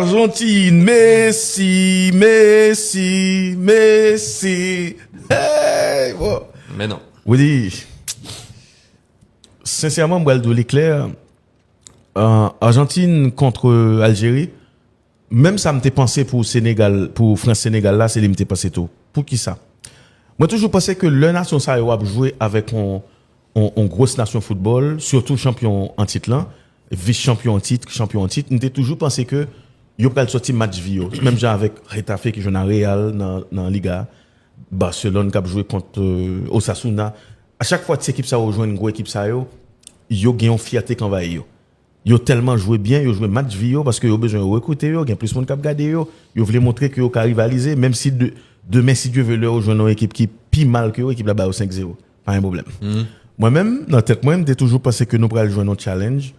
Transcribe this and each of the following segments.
Argentine, Messi, Messi, Messi. Hey, bon. Mais non. Oui, sincèrement, moi, de l'éclair, Argentine contre Algérie, même ça me t'est pensé pour Sénégal, pour France-Sénégal, là, c'est limité passé tout. Pour qui ça? Moi, toujours pensé que le nation, ça a joué avec une grosse nation football, surtout champion en titre là, vice-champion en titre, champion en titre. Nous t'ai toujours pensé que yo pas sorti match vie, même genre avec Retafe qui joue dans Real, dans Liga, Barcelone qui a joué contre Osasuna. À chaque fois que cette équipe ça rejoint une grosse équipe ça yo gagne une fierté quand va yo. Yo tellement joué bien, yo joué match vie parce que yo besoin de recruter yo, gagne plus monde qui regarder yo voulait montrer que yo ka rivaliser même si demain si Dieu veut le rejoindre une équipe qui pi mal que yo, équipe là-bas au 5-0. Pas un problème. Moi-même dans tête moi-même j'ai toujours pensé que nous pourrions jouer notre challenge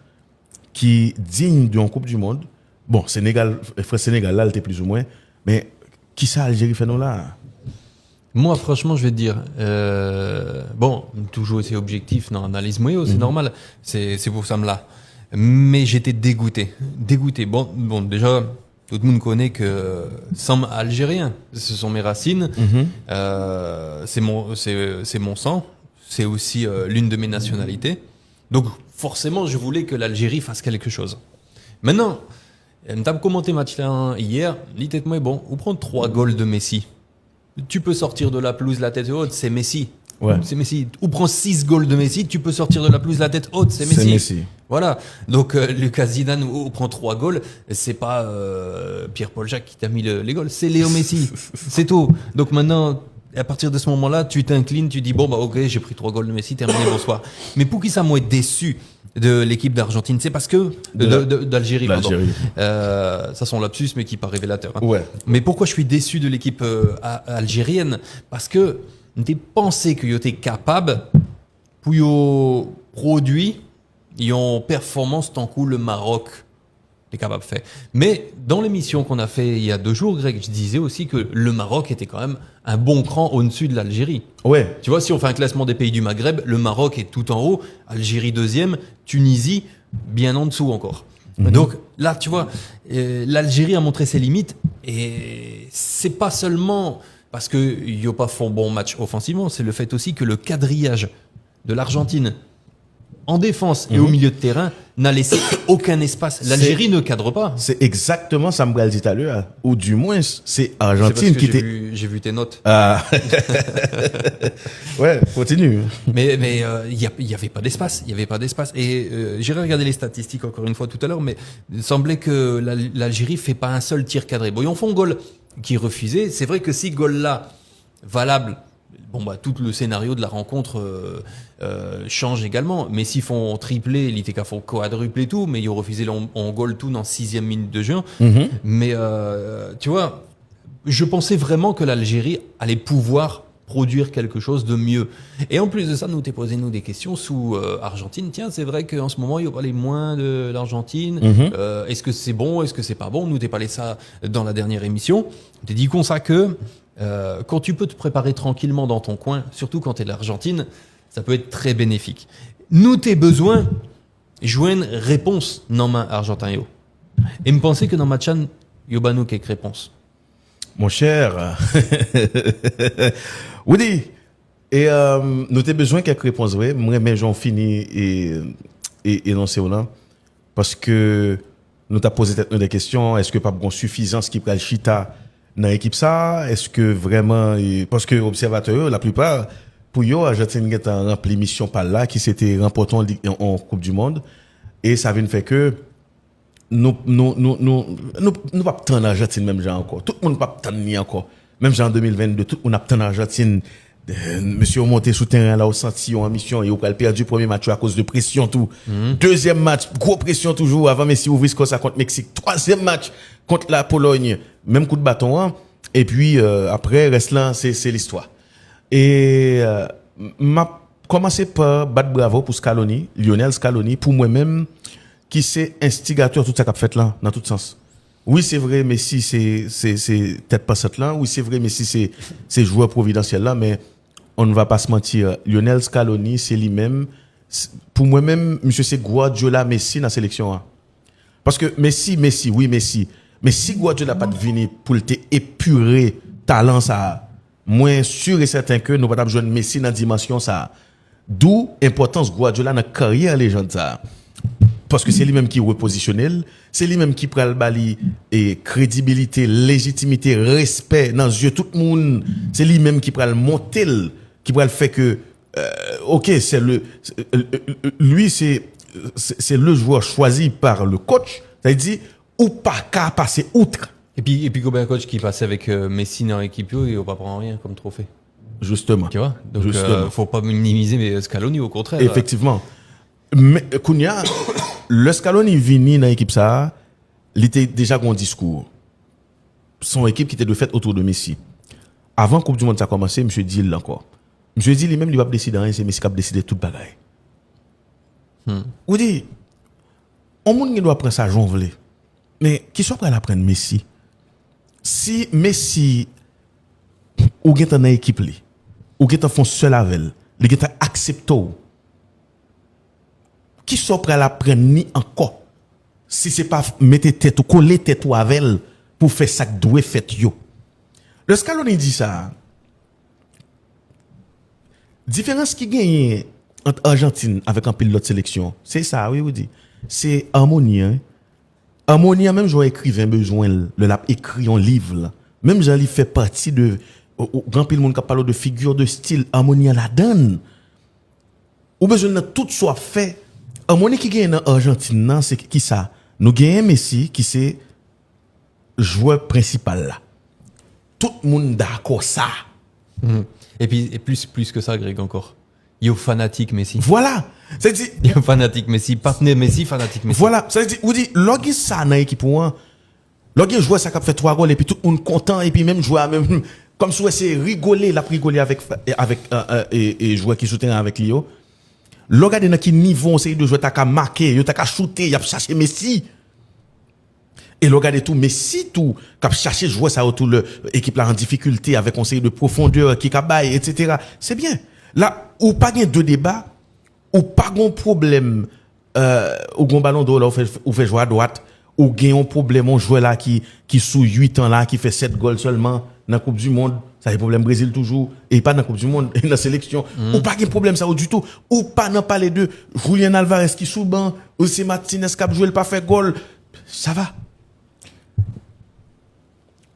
qui digne d'une Coupe du monde. Bon, Sénégal, Sénégal là, elle était plus ou moins. Mais qui ça, Algérie fait non là? Moi, franchement, je vais te dire, bon, toujours c'est objectif dans l'analyse moyo, c'est normal, c'est pour ça me là. Mais j'étais dégoûté. Bon, déjà, tout le monde connaît que sans algérien, ce sont mes racines, c'est mon sang, c'est aussi l'une de mes nationalités. Donc, forcément, je voulais que l'Algérie fasse quelque chose. Maintenant, on t'a commenté match là hier, littéralement bon, ou prendre 3 goals de Messi. Tu peux sortir de la pelouse la tête haute, c'est Messi. Ouais. C'est Messi. Ou prends 6 goals de Messi, tu peux sortir de la pelouse la tête haute, c'est Messi. C'est Messi. Voilà. Donc Lucas Zidane ou prend 3 goals, c'est pas Pierre-Paul Jacques qui t'a mis les goals, c'est Léo Messi. C'est tout. Donc maintenant, à partir de ce moment-là, tu t'inclines, tu dis bon bah ok, j'ai pris 3 goals de Messi, terminé, bonsoir. Mais pour qui ça m'a déçu de l'équipe d'Argentine, c'est parce que d'Algérie, pardon. Ça son lapsus mais qui pas révélateur. Hein. Ouais. Mais pourquoi je suis déçu de l'équipe algérienne? Parce que j'ai pensé que était capable pour y produit, y en performance tant que le Maroc est capable de faire. Mais dans l'émission qu'on a fait il y a 2 jours, Greg, je disais aussi que le Maroc était quand même un bon cran au-dessus de l'Algérie. Ouais. Tu vois, si on fait un classement des pays du Maghreb, le Maroc est tout en haut, Algérie deuxième, Tunisie bien en dessous encore. Donc là, tu vois, l'Algérie a montré ses limites et c'est pas seulement parce que ils n'ont pas fait bon match offensivement, c'est le fait aussi que le quadrillage de l'Argentine en défense et au milieu de terrain n'a laissé aucun espace. L'Algérie ne cadre pas. C'est exactement ça me dit tout à l'heure. Ou du moins, c'est Argentine qui était. J'ai vu tes notes. Ah. Ouais, continue. Mais il y avait pas d'espace. Il y avait pas d'espace. Et j'irai regarder les statistiques encore une fois tout à l'heure, mais il semblait que l'Algérie fait pas un seul tir cadré. Bon, ils en font un goal qui est refusé. C'est vrai que si goal là valable. Bon bah tout le scénario de la rencontre change également. Mais s'ils font triplé, l'ITK font quadruplé tout, mais ils ont refusé en goal tout dans 6e minute de jeu. Mais tu vois, je pensais vraiment que l'Algérie allait pouvoir produire quelque chose de mieux. Et en plus de ça, nous t'es posé des questions sous Argentine. Tiens, c'est vrai qu'en ce moment, il y a parlé moins de l'Argentine. Est-ce que c'est bon? Est-ce que c'est pas bon? Nous t'es parlé ça dans la dernière émission. T'es dit qu'on ça que quand tu peux te préparer tranquillement dans ton coin, surtout quand tu es de l'Argentine, ça peut être très bénéfique. Nous, tes besoins, joindre réponse dans main argentin yo. Et me penser que dans ma chan, yo banou quelques réponses. Mon cher. Woody. Et nous avons besoin de quelques réponses. Ouais. Moi, mais j'en finis et énoncer là. Parce que nous t'avons posé des questions. Est-ce que pas bon suffisance qui prend le chita dans l'équipe ça? Est-ce que vraiment, parce que observateurs, la plupart, pour eux, Argentine a rempli mission par là, qui s'était remporté en Coupe du Monde. Et ça vient faire que nous pas tant Argentine même genre encore. Tout le monde pas tant ni encore. Même genre en 2022, tout le monde a tant Argentine. Monsieur monté sous terrain là au sentiment en mission et au perdu premier match à cause de pression tout. Deuxième match, gros pression toujours avant Messi ouvrir ça contre Mexique. Troisième match contre la Pologne, même coup de bâton hein. Et puis après reste là c'est l'histoire. Et m'a commencé par battre bravo pour Scaloni, Lionel Scaloni pour moi-même qui c'est instigateur tout ça qu'a fait là dans tout sens. Oui, c'est vrai Messi c'est tête passante là, oui, c'est vrai Messi c'est joueur providentiel là mais on ne va pas se mentir, Lionel Scaloni, c'est lui-même. Pour moi-même, monsieur, c'est Guardiola Messi dans la sélection. Parce que Messi, oui, Messi. Mais si Guardiola pas venu pour te épurer talent ça, moins sûr et certain que nous pas besoin de Messi dans dimension ça. D'où importance Guardiola dans carrière légende ça. Parce que c'est lui-même qui repositionnel, c'est lui-même qui prend le bali et crédibilité, légitimité, respect dans les yeux tout le monde, c'est lui-même qui prend le monter, qui prend le fait que OK, lui c'est le joueur choisi par le coach, c'est-à-dire ou pas qu'à passer outre. Et puis combien de coach qui passait avec Messi dans l'équipe, il va pas prendre rien comme trophée. Justement. Tu vois? Donc faut pas minimiser mais Scaloni au contraire. Effectivement. Mais Kounia, le Scaloni vini dans l'équipe ça, il était déjà un discours. Son équipe qui était de fait autour de Messi. Avant Coupe du Monde ça a commencé, monsieur dit il encore. Monsieur dit lui-même il va décider rien, c'est Messi qui a décidé toute bagaille. Ou dit on monde qui doit prendre ça jonvler. Mais qui soit prêt à prendre Messi? Si Messi ou gen dans équipe li, ou gen font seul avec, li gen accepté qui soit prêt à prendre ni encore si c'est pas mettre tête ou coller tête ou avec pour faire ça que doit faire yo. Le Scaloni dit ça. Différence qui gagne entre Argentine avec un pilote de sélection, c'est ça, oui, vous dit. C'est harmonie. Hein? Harmonie, même joueur écrivain besoin, le lap écrit un livre. Là. Même Jean-Li fait partie de. Grand pile monde qui parle de figure de style, harmonie à la donne. Ou besoin de tout soit fait. Harmonie qui gagne en Argentine, c'est qui ça? Nous gagnons Messi qui c'est joueur principal là. Tout le monde d'accord ça. Et puis plus que ça, Greg encore. Yo fanatique Messi. Voilà. C'est-à-dire yo fanatique Messi, partenaire Messi, fanatique Messi. Voilà, c'est-à-dire ou dit logi ça dans équipe pour logi joueur ça qui a fait 3 goals et puis tout le monde content et puis même joueur même comme si c'est rigoler, la rigoler avec et joueur qui soutient avec Lio. Loga dans qui niveau c'est de joueur ta marquer, yo ta shooter, y a chercher Messi. Et regardez tout Messi tout qui chercher jouer ça autour de l'équipe là en difficulté avec conseil de profondeur qui cabaye etc. C'est bien. Là ou pas gain de débat ou pas gon problème ou gon ballon d'or là ou fait jouer à droite ou gain un problème on joueur là qui sous 8 ans là qui fait 7 goals seulement dans la Coupe du monde, ça c'est problème Brésil toujours et pas dans la Coupe du monde dans la sélection ou pas gain problème ça du tout ou pas dans parler de Julian Alvarez qui sous banc ou c'est Martinez qui a joué pas fait goal, ça va.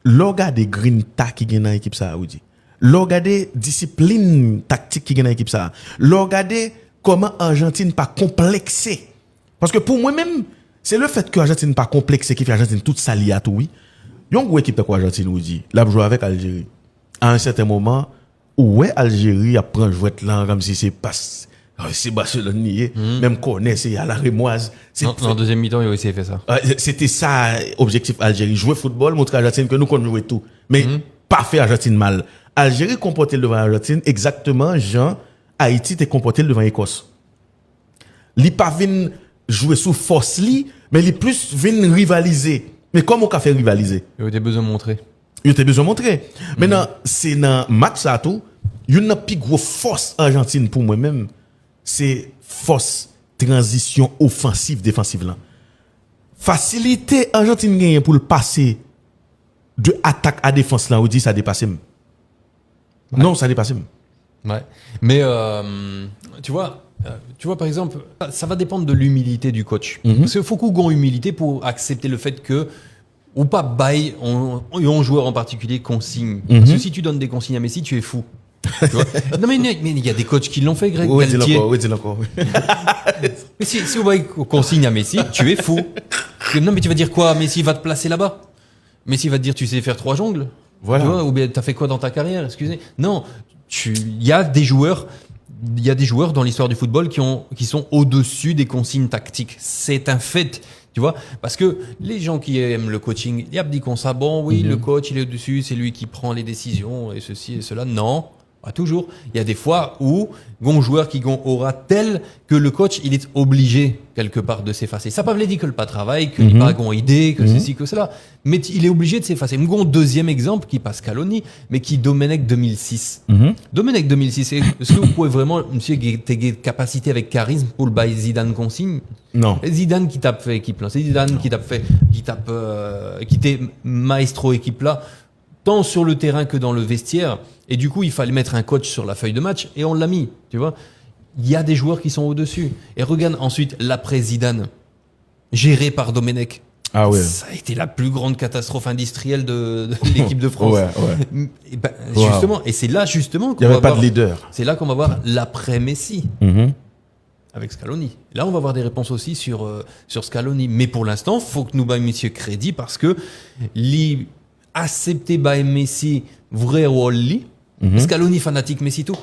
Regardez green tag qui gagne dans l'équipe ça ou dit. Regardez discipline tactique qui gagne dans l'équipe ça. Regardez comment Argentine pas complexé. Parce que pour moi même, c'est le fait que Argentine pas complexé qui fait Argentine toute salie à tout oui. Yon gros équipe de quoi Argentine ou dit. L'a joué avec Algérie. À un certain moment ouais Algérie a prend jouet là comme si c'est pas c'est Barcelone nié, même connaît c'est à la Rémoise. En deuxième mi-temps, il a aussi fait ça. C'était ça objectif Algérie, jouer football, montrer à Argentine que nous connaissons jouer tout. Mais pas faire Argentine mal. Algérie comportait devant Argentine exactement Jean Haïti était comporté devant Écosse. Li pas vinn jouer sous force li, mais li plus vinn rivaliser. Mais comment on fait rivaliser? Il a besoin de montrer. Il a besoin de montrer. Maintenant, c'est dans match ça tout, une plus grosse force Argentine pour moi-même, c'est force transition offensive défensive là. Facilité Argentine gagne pour le passer de attaque à défense là, on dit ça dépasse. Ouais. Non, ça dépasse. Ouais. Mais tu vois par exemple, ça va dépendre de l'humilité du coach. Parce qu'il faut qu'on ait humilité pour accepter le fait que ou pas bail un joueur en particulier consigne. Parce que si tu donnes des consignes à Messi, tu es fou. Tu vois non mais il y a des coachs qui l'ont fait, Greg. Oui, dis encore. Mais si on va consigne à Messi, tu es fou. Non mais tu vas dire quoi? Messi va te placer là-bas. Messi va te dire tu sais faire 3 jongles. Voilà. Tu vois, ou bien t'as fait quoi dans ta carrière? Excusez. Non, il y a des joueurs dans l'histoire du football qui sont au-dessus des consignes tactiques. C'est un fait. Tu vois, parce que les gens qui aiment le coaching, ils disent comme ça, bon, oui, le coach, il est au-dessus, c'est lui qui prend les décisions et ceci et cela. Non. Pas toujours. Il y a des fois où un joueur qui aura tel que le coach il est obligé quelque part de s'effacer. Ça ne veut pas dire que le pas travail, que il pas gon idée, que ceci que cela, mais il est obligé de s'effacer. Un deuxième exemple qui passe Scaloni, mais qui Domenech 2006. Domenech 2006, est-ce que vous pouvez vraiment, monsieur, avoir capacité avec charisme pour le bail Zidane consigne? Non. Zidane qui tape fait équipe là, c'est Zidane qui était maestro équipe là, tant sur le terrain que dans le vestiaire. Et du coup, il fallait mettre un coach sur la feuille de match et on l'a mis, tu vois. Il y a des joueurs qui sont au-dessus. Et regarde ensuite l'après Zidane, géré par Domenech. Ah ouais. Ça a été la plus grande catastrophe industrielle de l'équipe de France. Ouais. Et ben, justement, et c'est là justement Il n'y avait pas de leader. C'est là qu'on va voir l'après Messi. Avec Scaloni. Là, on va avoir des réponses aussi sur Scaloni. Mais pour l'instant, faut que nous baillons monsieur crédit parce que accepter by Messi vrai rôle Scaloni fanatique Messi tout.